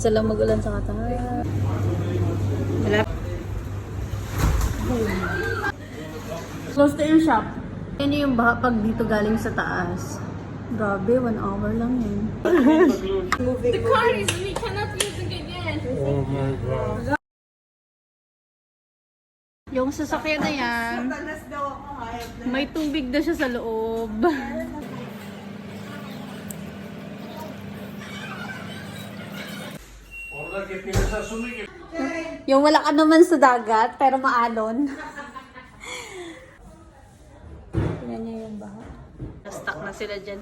Salang magulan sa Qatar. Wala. Close to yung shop. Yan yung baha pag dito galing sa taas. Grabe, 1 hour lang yun. The car is, we cannot use it again. Oh my God. Yung sasakyan na yan, may tubig na siya sa loob. Yung wala ka naman sa dagat, pero maalon. Tingnan niyo yung baha. Stuck na sila dyan.